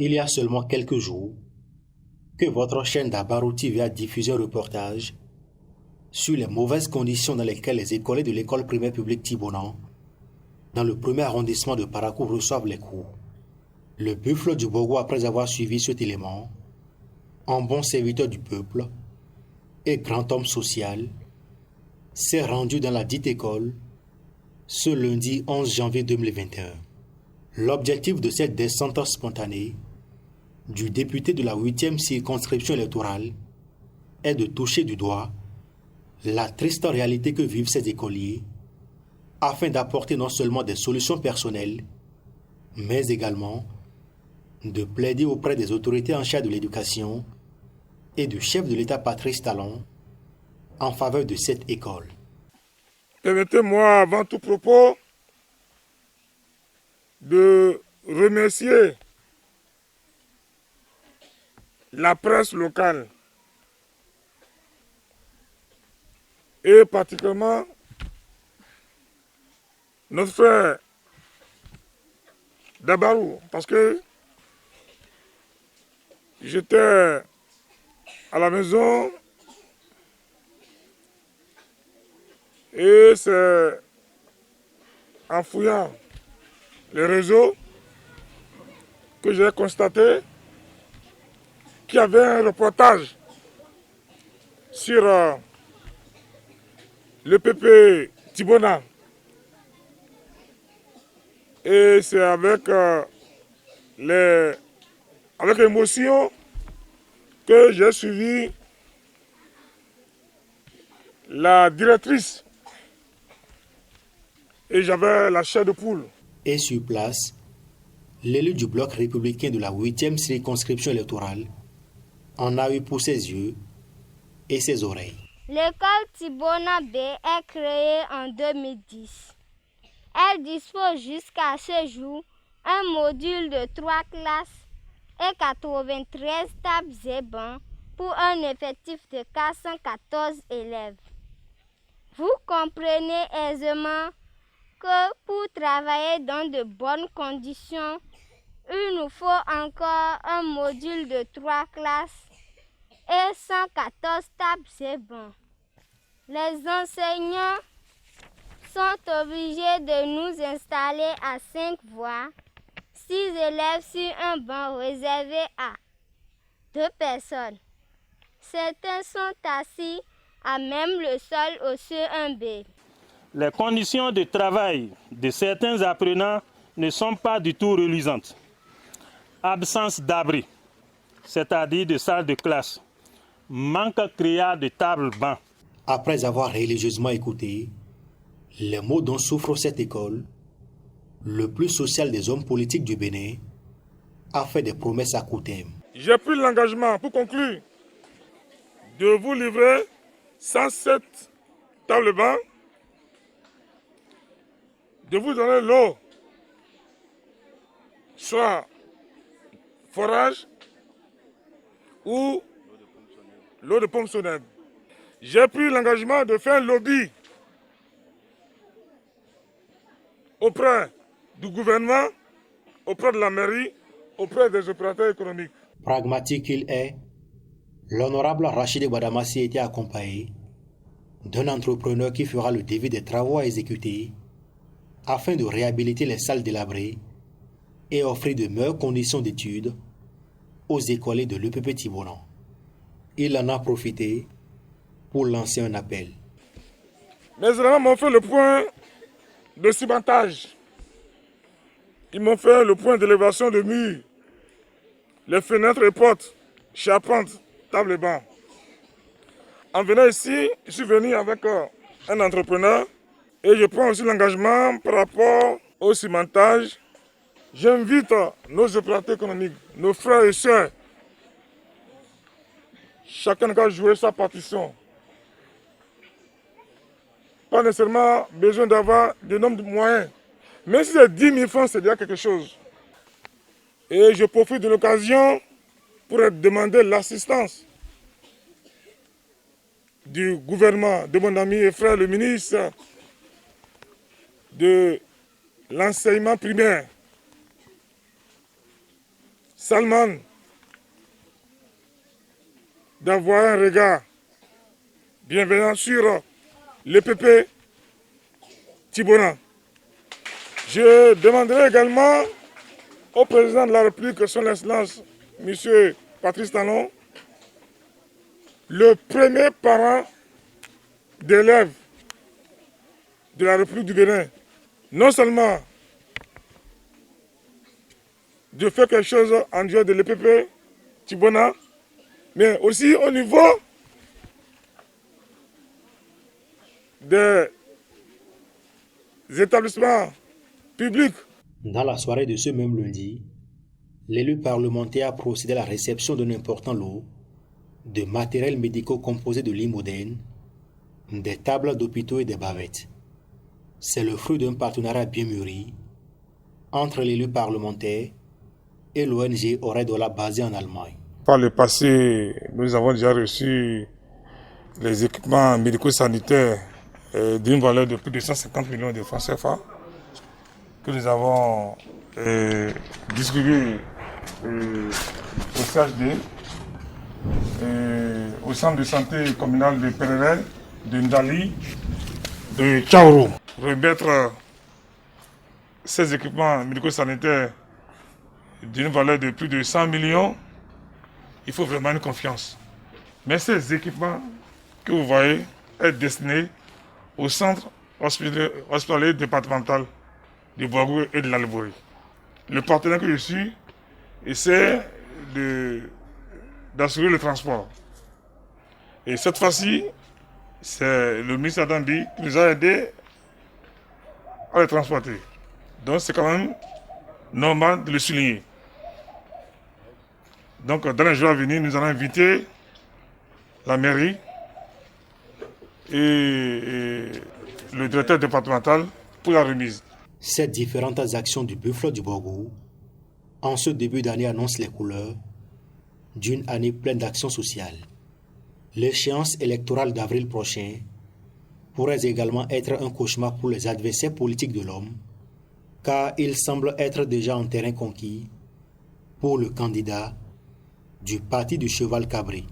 Il y a seulement quelques jours que votre chaîne d'Abarou TV a diffusé un reportage sur les mauvaises conditions dans lesquelles les écoliers de l'école primaire publique Tibonan, dans le premier arrondissement de Parakou, reçoivent les cours. Le buffle du Bogo, après avoir suivi cet élément, en bon serviteur du peuple et grand homme social, s'est rendu dans la dite école ce lundi 11 janvier 2021. L'objectif de cette descente spontanée du député de la 8e circonscription électorale est de toucher du doigt la triste réalité que vivent ces écoliers afin d'apporter non seulement des solutions personnelles, mais également de plaider auprès des autorités en charge de l'éducation et du chef de l'État Patrice Talon en faveur de cette école. Permettez-moi, avant tout propos, de remercier la presse locale et particulièrement notre frère d'Abarou, parce que j'étais à la maison et c'est en fouillant les réseaux que j'ai constaté qu'il y avait un reportage sur le PP Tibonan. Et c'est avec émotion que j'ai suivi la directrice et j'avais la chair de poule. Et sur place, l'élu du bloc républicain de la 8e circonscription électorale en a eu pour ses yeux et ses oreilles. L'école Tibona B est créée en 2010. Elle dispose jusqu'à ce jour un module de 3 classes et 93 tables et bancs pour un effectif de 414 élèves. Vous comprenez aisément que pour travailler dans de bonnes conditions, il nous faut encore un module de 3 classes et 114 tables et bancs. Les enseignants sont obligés de nous installer à 5 voix, 6 élèves sur un banc réservé à 2 personnes. Certains sont assis à même le sol au CE1B. Les conditions de travail de certains apprenants ne sont pas du tout reluisantes. Absence d'abri, c'est-à-dire de salle de classe. Manque criard de table-banc. Après avoir religieusement écouté les mots dont souffre cette école, le plus social des hommes politiques du Bénin a fait des promesses à court terme. J'ai pris l'engagement, pour conclure, de vous livrer 107 tables-bancs, de vous donner l'eau, soit forage ou l'eau de pompe sonnelle. J'ai pris l'engagement de faire un lobby auprès du gouvernement, auprès de la mairie, auprès des opérateurs économiques. Pragmatique qu'il est, l'honorable Rachid Badamassi était accompagné d'un entrepreneur qui fera le devis des travaux à exécuter afin de réhabiliter les salles délabrées et offrir de meilleures conditions d'études aux écoliers de l'EPP Tibonan. Il en a profité pour lancer un appel. Mes élèves m'ont fait le point de cimentage. Ils m'ont fait le point d'élévation de murs, les fenêtres et portes, charpentes, tables et bancs. En venant ici, je suis venu avec un entrepreneur et je prends aussi l'engagement par rapport au cimentage. J'invite nos opérateurs économiques, nos frères et sœurs, chacun doit jouer sa partition. Pas nécessairement besoin d'avoir de nombre de moyens. Même si c'est 10 000 francs, c'est déjà quelque chose. Et je profite de l'occasion pour demander l'assistance du gouvernement, de mon ami et frère le ministre de l'enseignement primaire. Salman d'avoir un regard bienveillant sur l'EPP Thibona. Je demanderai également au président de la République, son Excellence, M. Patrice Talon, le premier parent d'élèves de la République du Bénin, non seulement de faire quelque chose en dehors de l'EPP Thibona, mais aussi au niveau des établissements publics. Dans la soirée de ce même lundi, l'élu parlementaire a procédé à la réception d'un important lot de matériels médicaux composés de l'imodène, des tables d'hôpitaux et des bavettes. C'est le fruit d'un partenariat bien mûri entre l'élu parlementaire et l'ONG Oredola basée en Allemagne. Par le passé, nous avons déjà reçu les équipements médico-sanitaires d'une valeur de plus de 150 millions de francs CFA que nous avons distribués au CHD, au centre de santé communal de Perel, de Ndali, de Tchaourou. Remettre ces équipements médico-sanitaires d'une valeur de plus de 100 millions, il faut vraiment une confiance. Mais ces équipements que vous voyez est destiné au centre hospitalier départemental du Boagou et de l'Albouri. Le partenaire que je suis essaie d'assurer le transport. Et cette fois-ci, c'est le ministre Adambi qui nous a aidés à les transporter. Donc c'est quand même normal de le souligner. Donc dans les jours à venir, nous allons inviter la mairie et le directeur départemental pour la remise. Ces différentes actions du Buffalo du Bogo, en ce début d'année, annoncent les couleurs d'une année pleine d'actions sociales. L'échéance électorale d'avril prochain pourrait également être un cauchemar pour les adversaires politiques de l'homme, car il semble être déjà en terrain conquis pour le candidat du parti du cheval cabré.